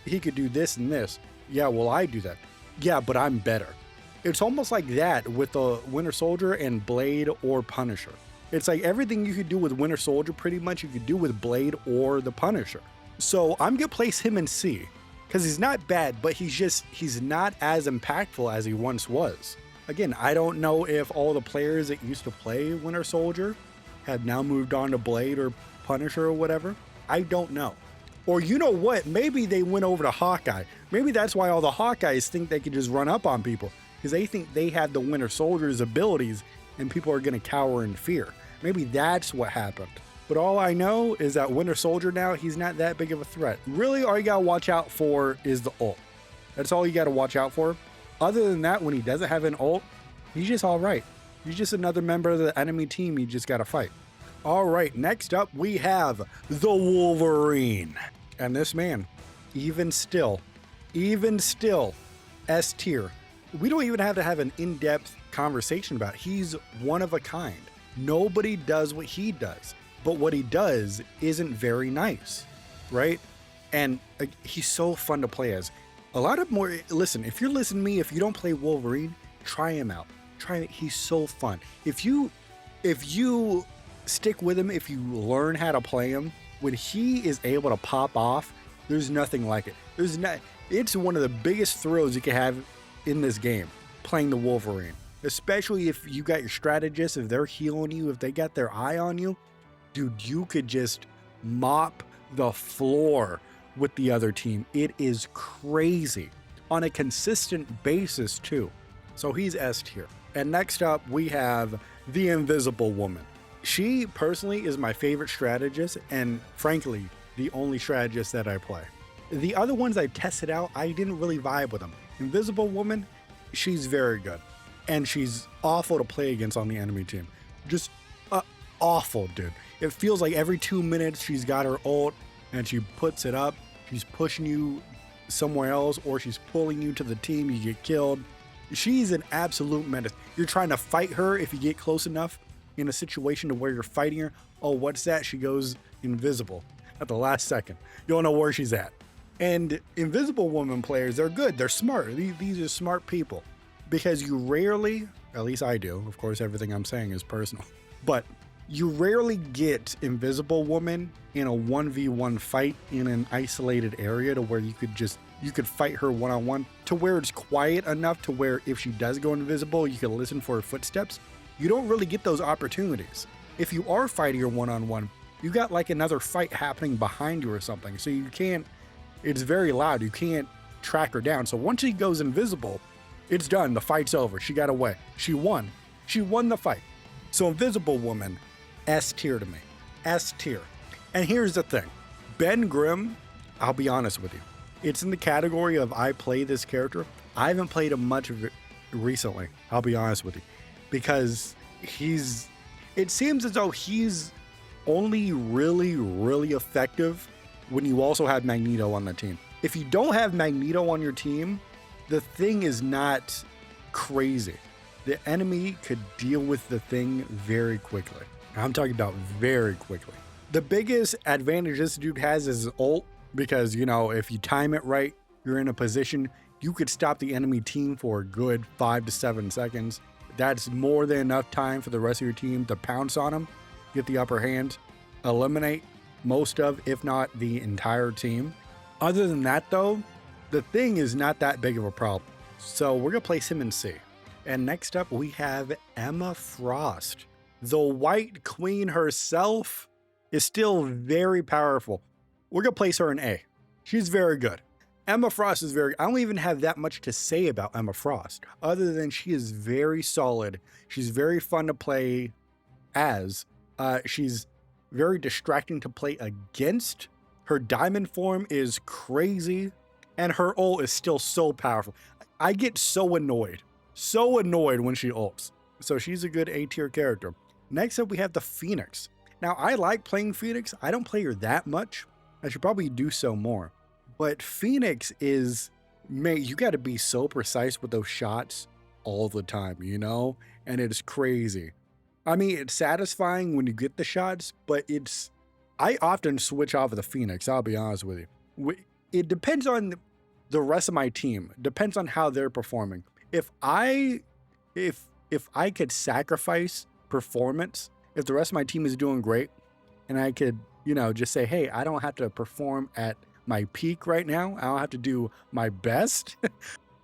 he could do this and this. Yeah, well, I do that. Yeah, but I'm better. It's almost like that with the Winter Soldier and Blade or Punisher. It's like everything you could do with Winter Soldier, pretty much you could do with Blade or the Punisher. So I'm going to place him in C, because he's not bad, but he's not as impactful as he once was. Again, I don't know if all the players that used to play Winter Soldier have now moved on to Blade or Punisher or whatever. I don't know. Or you know what? Maybe they went over to Hawkeye. Maybe that's why all the Hawkeyes think they can just run up on people, because they think they have the Winter Soldier's abilities and people are going to cower in fear. Maybe that's what happened. But all I know is that Winter Soldier now, he's not that big of a threat. Really, all you got to watch out for is the ult. That's all you got to watch out for. Other than that, when he doesn't have an ult, he's just all right. He's just another member of the enemy team you just got to fight. All right, next up we have the Wolverine. And this man, even still, S tier. We don't even have to have an in-depth conversation about it. He's one of a kind. Nobody does what he does, but what he does isn't very nice, right? And he's so fun to play as. A lot of more, listen, if you're listening to me, if you don't play Wolverine, try him out. Try it. He's so fun. If you stick with him, if you learn how to play him, when he is able to pop off, there's nothing like it. It's one of the biggest thrills you can have in this game, playing the Wolverine. Especially if you got your strategists, if they're healing you, if they got their eye on you, dude, you could just mop the floor with the other team. It is crazy on a consistent basis too. So he's S tier. And next up we have the Invisible Woman. She personally is my favorite strategist and frankly, the only strategist that I play. The other ones I tested out, I didn't really vibe with them. Invisible Woman, she's very good. And she's awful to play against on the enemy team. Just awful, dude. It feels like every 2 minutes she's got her ult and she puts it up. She's pushing you somewhere else or she's pulling you to the team. You get killed. She's an absolute menace. You're trying to fight her if you get close enough in a situation to where you're fighting her. Oh, what's that? She goes invisible at the last second. You don't know where she's at. And Invisible Woman players, they're good. They're smart. These are smart people. Because you rarely, at least I do, of course everything I'm saying is personal, but you rarely get Invisible Woman in a 1v1 fight in an isolated area to where you could fight her one-on-one to where it's quiet enough to where if she does go invisible, you can listen for her footsteps. You don't really get those opportunities. If you are fighting her one-on-one, you got like another fight happening behind you or something. So you can't, it's very loud. You can't track her down. So once she goes invisible, it's done. The fight's over. She got away. She won. She won the fight. So Invisible Woman, S tier to me. S tier. And here's the thing. Ben Grimm, I'll be honest with you. It's in the category of I play this character. I haven't played him much of it recently. I'll be honest with you. Because it seems as though he's only really effective when you also have Magneto on the team. If you don't have Magneto on your team, the thing is not crazy. The enemy could deal with the thing very quickly. I'm talking about very quickly. The biggest advantage this dude has is his ult, because, you know, if you time it right, you're in a position, you could stop the enemy team for a good 5 to 7 seconds. That's more than enough time for the rest of your team to pounce on them, get the upper hand, eliminate most of, if not the entire team. Other than that though, the thing is not that big of a problem. So we're gonna place him in C. And next up we have Emma Frost. The White Queen herself is still very powerful. We're gonna place her in A. She's very good. Emma Frost is I don't even have that much to say about Emma Frost, other than she is very solid. She's very fun to play as. She's very distracting to play against. Her diamond form is crazy. And her ult is still so powerful. I get so annoyed when she ults. So she's a good A tier character. Next up, we have the Phoenix. Now, I like playing Phoenix. I don't play her that much. I should probably do so more. But Phoenix is, man, you got to be so precise with those shots all the time, you know? And it's crazy. I mean, it's satisfying when you get the shots, but I often switch off of the Phoenix, I'll be honest with you. It depends on the rest of my team. Depends on how they're performing. If I could sacrifice performance, if the rest of my team is doing great, and I could, you know, just say, hey, I don't have to perform at my peak right now. I don't have to do my best.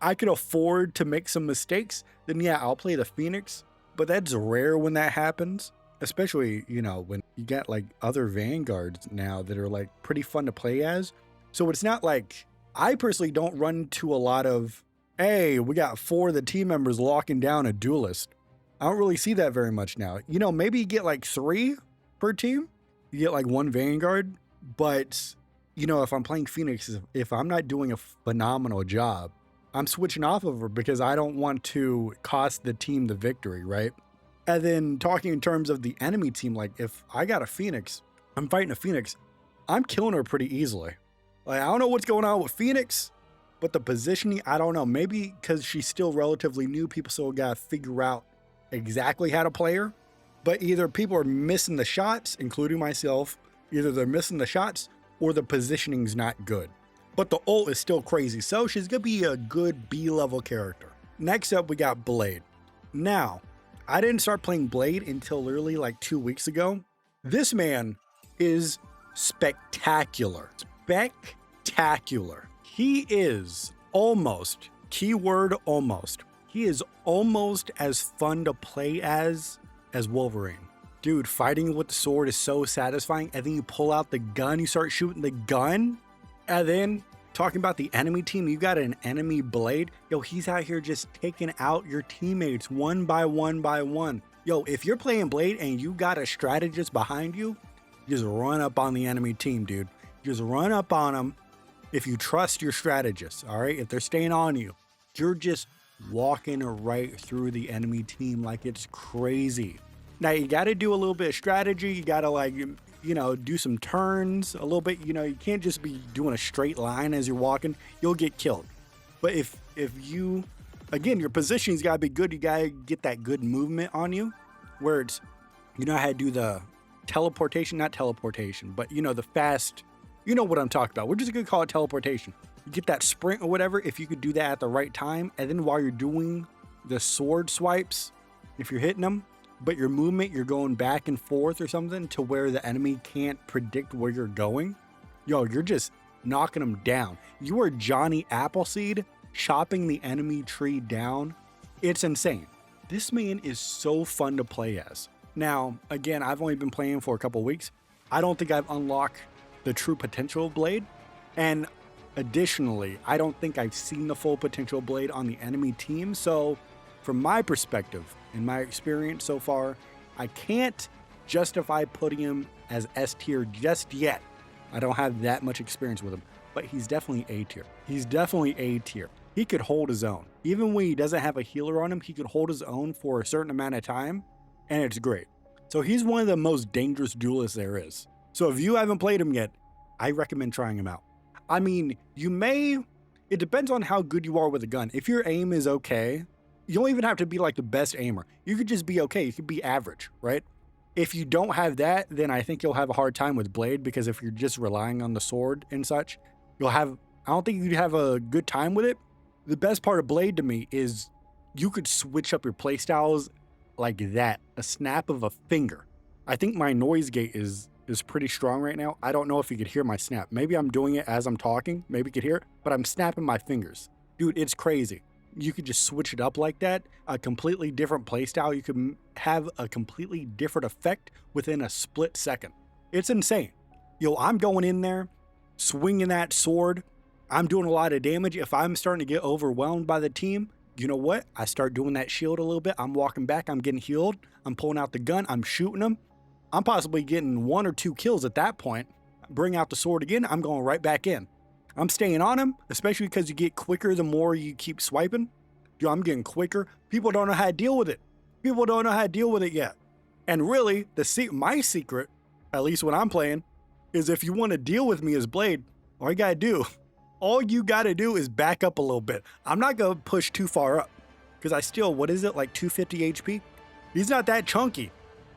I could afford to make some mistakes. Then yeah, I'll play the Phoenix. But that's rare when that happens. Especially, you know, when you get like other Vanguards now that are like pretty fun to play as. So it's not like, I personally don't run to a lot of, hey, we got 4 of the team members locking down a duelist. I don't really see that very much now. You know, maybe you get like 3 per team. You get like 1 Vanguard. But, you know, if I'm playing Phoenix, if I'm not doing a phenomenal job, I'm switching off of her because I don't want to cost the team the victory, right? And then talking in terms of the enemy team, like if I got a Phoenix, I'm fighting a Phoenix, I'm killing her pretty easily. Like, I don't know what's going on with Phoenix, but the positioning, I don't know. Maybe because she's still relatively new, people still got to figure out exactly how to play her. But either people are missing the shots, including myself, either they're missing the shots or the positioning's not good. But the ult is still crazy, so she's gonna be a good B-level character. Next up, we got Blade. Now, I didn't start playing Blade until literally like 2 weeks ago. This man is spectacular. Spectacular. He is almost, keyword almost, he is almost as fun to play as Wolverine. Dude, fighting with the sword is so satisfying. And then you pull out the gun, you start shooting the gun. And then talking about the enemy team, you got an enemy Blade. Yo, he's out here just taking out your teammates one by one by one. Yo, if you're playing Blade and you got a strategist behind you, just run up on the enemy team, dude. Just run up on them if you trust your strategist, all right? If they're staying on you, you're just walking right through the enemy team like it's crazy. Now, you got to do a little bit of strategy. You got to, like, you know, do some turns a little bit. You know, you can't just be doing a straight line as you're walking. You'll get killed. But if you, again, your positioning's got to be good. You got to get that good movement on you where it's, you know how to do the teleportation, not teleportation, but, you know, the fast, you know what I'm talking about. We're just going to call it teleportation. You get that sprint or whatever, if you could do that at the right time. And then while you're doing the sword swipes, if you're hitting them, but your movement, you're going back and forth or something to where the enemy can't predict where you're going. Yo, you're just knocking them down. You are Johnny Appleseed chopping the enemy tree down. It's insane. This man is so fun to play as. Now, again, I've only been playing for a couple weeks. I don't think I've unlocked the true potential of Blade. And additionally, I don't think I've seen the full potential of Blade on the enemy team. So from my perspective, in my experience so far, I can't justify putting him as S tier just yet. I don't have that much experience with him, but he's definitely A tier. He's definitely A tier. He could hold his own. Even when he doesn't have a healer on him, he could hold his own for a certain amount of time, and it's great. So he's one of the most dangerous duelists there is. So if you haven't played him yet, I recommend trying him out. I mean, it depends on how good you are with a gun. If your aim is okay, you don't even have to be like the best aimer. You could just be okay. You could be average, right? If you don't have that, then I think you'll have a hard time with Blade, because if you're just relying on the sword and such, I don't think you'd have a good time with it. The best part of Blade to me is you could switch up your playstyles like that, a snap of a finger. I think my noise gate is pretty strong right now. I don't know if you could hear my snap. Maybe I'm doing it as I'm talking. Maybe you could hear it, but I'm snapping my fingers. Dude, it's crazy. You could just switch it up like that, a completely different playstyle. You could have a completely different effect within a split second. It's insane. Yo, I'm going in there, swinging that sword. I'm doing a lot of damage. If I'm starting to get overwhelmed by the team, you know what? I start doing that shield a little bit. I'm walking back. I'm getting healed. I'm pulling out the gun. I'm shooting them. I'm possibly getting 1 or 2 kills at that point. Bring out the sword again. I'm going right back in. I'm staying on him, especially because you get quicker the more you keep swiping. Yo, I'm getting quicker. People don't know how to deal with it. People don't know how to deal with it yet. And really, my secret, at least when I'm playing, is if you want to deal with me as Blade, all you gotta do is back up a little bit. I'm not gonna push too far up, because I still, what is it, like 250 HP? He's not that chunky.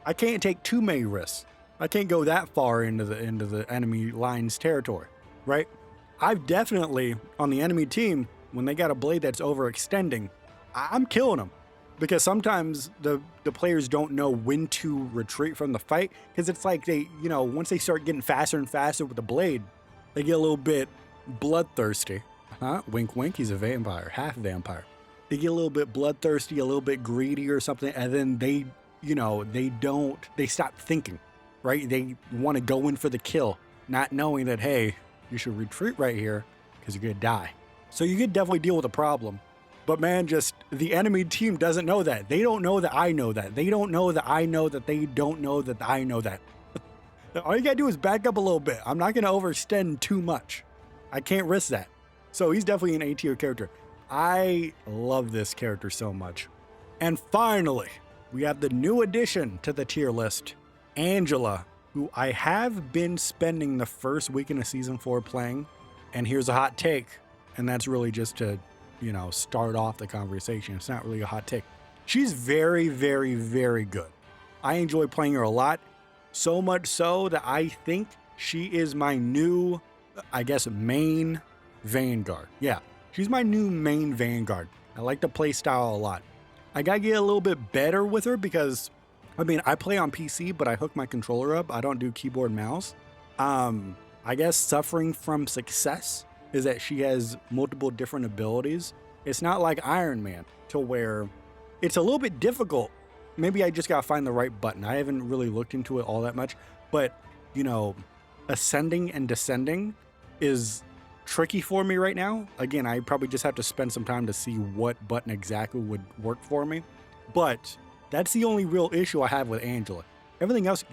I can't take too many risks. I can't go that far into the enemy line's territory, right? I've definitely, on the enemy team, when they got a Blade that's overextending, I'm killing them. Because sometimes the players don't know when to retreat from the fight. Because it's like once they start getting faster and faster with the Blade, they get a little bit bloodthirsty. Wink, wink, he's a vampire, half vampire. They get a little bit bloodthirsty, a little bit greedy or something, and then they stop thinking, right? They want to go in for the kill, not knowing that, hey, you should retreat right here because you're going to die. So you could definitely deal with the problem. But man, just the enemy team doesn't know that. They don't know that I know that. They don't know that I know that they don't know that I know that. All you got to do is back up a little bit. I'm not going to overextend too much. I can't risk that. So he's definitely an A tier character. I love this character so much. And finally, we have the new addition to the tier list, Angela, who I have been spending the first weekend of season 4 playing. And here's a hot take, and that's really just to, start off the conversation. It's not really a hot take. She's very, very, very good. I enjoy playing her a lot, so much so that I think she is my new, main Vanguard. Yeah, she's my new main Vanguard. I like the play style a lot. I gotta get a little bit better with her because, I play on PC, but I hook my controller up. I don't do keyboard and mouse. I guess suffering from success is that she has multiple different abilities. It's not like Iron Man to where it's a little bit difficult. Maybe I just gotta find the right button. I haven't really looked into it all that much, but ascending and descending is tricky for me right now. Again, I probably just have to spend some time to see what button exactly would work for me. But that's the only real issue I have with Angela. Everything else,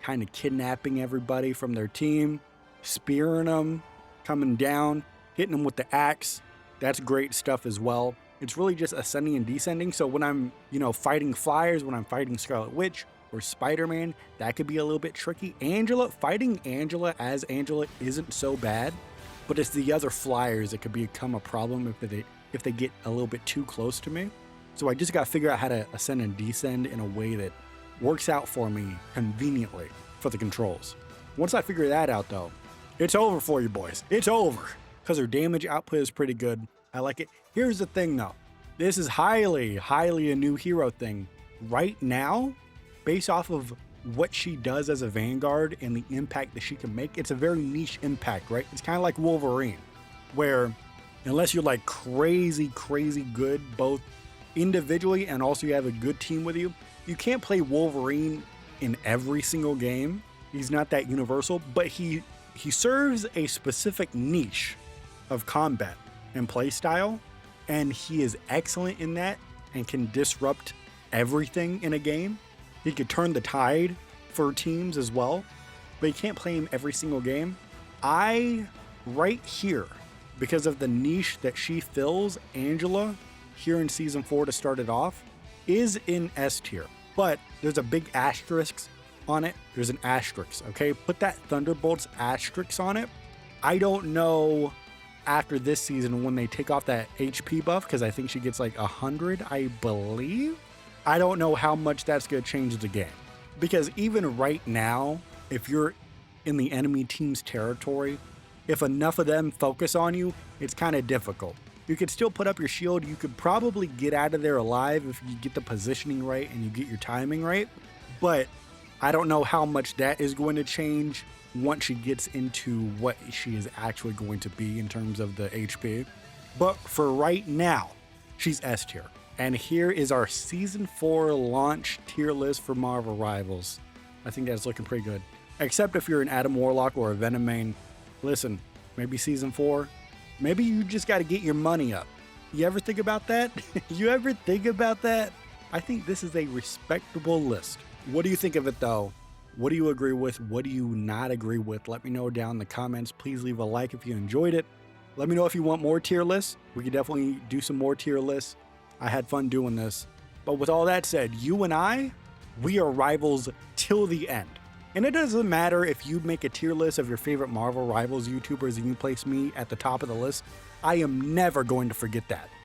kind of kidnapping everybody from their team, spearing them, coming down, hitting them with the axe. That's great stuff as well. It's really just ascending and descending. So when I'm, fighting flyers, when I'm fighting Scarlet Witch or Spider-Man, that could be a little bit tricky. Fighting Angela as Angela isn't so bad, but it's the other flyers that could become a problem if they get a little bit too close to me. So I just got to figure out how to ascend and descend in a way that works out for me conveniently for the controls. Once I figure that out though, it's over for you boys. It's over. Because her damage output is pretty good. I like it. Here's the thing though. This is highly, highly a new hero thing. Right now, based off of what she does as a Vanguard and the impact that she can make, it's a very niche impact, right? It's kind of like Wolverine, where unless you're like crazy, crazy good, both individually and also you have a good team with you, you can't play Wolverine in every single game. He's not that universal, but he serves a specific niche of combat and play style, and he is excellent in that and can disrupt everything in a game. He could turn the tide for teams as well, but you can't play him every single game. Right here, because of the niche that she fills, Angela, here in season 4 to start it off, is in S tier. But there's a big asterisk on it. There's an asterisk, okay? Put that Thunderbolts asterisk on it. I don't know after this season when they take off that HP buff, because I think she gets like 100, I believe. I don't know how much that's going to change the game. Because even right now, if you're in the enemy team's territory, if enough of them focus on you, it's kind of difficult. You could still put up your shield. You could probably get out of there alive if you get the positioning right and you get your timing right. But I don't know how much that is going to change once she gets into what she is actually going to be in terms of the HP. But for right now, she's S tier. And here is our season 4 launch tier list for Marvel Rivals. I think that's looking pretty good. Except if you're an Adam Warlock or a Venom main. Listen, maybe season 4, maybe you just got to get your money up. You ever think about that? I think this is a respectable list. What do you think of it though? What do you agree with? What do you not agree with? Let me know down in the comments. Please leave a like if you enjoyed it. Let me know if you want more tier lists. We could definitely do some more tier lists. I had fun doing this. But with all that said, you and we are rivals till the end. And it doesn't matter if you make a tier list of your favorite Marvel Rivals YouTubers and you place me at the top of the list. I am never going to forget that.